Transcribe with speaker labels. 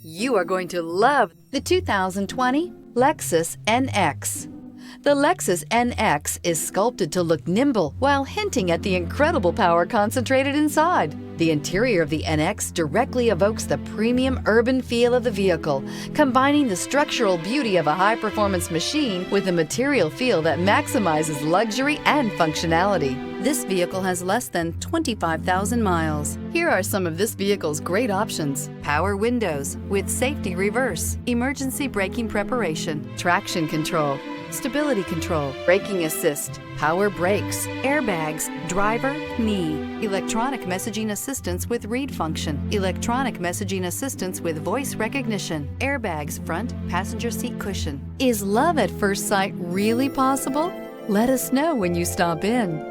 Speaker 1: You are going to love the 2020 Lexus NX. The Lexus NX is sculpted to look nimble while hinting at the incredible power concentrated inside. The interior of the NX directly evokes the premium urban feel of the vehicle, combining the structural beauty of a high-performance machine with a material feel that maximizes luxury and functionality. This vehicle has less than 25,000 miles. Here are some of this vehicle's great options: power windows with safety reverse, emergency braking preparation, traction control, stability control, braking assist, power brakes, airbags, driver, knee, electronic messaging assistance with read function, electronic messaging assistance with voice recognition, airbags front, passenger seat cushion. Is love at first sight really possible? Let us know when you stop in.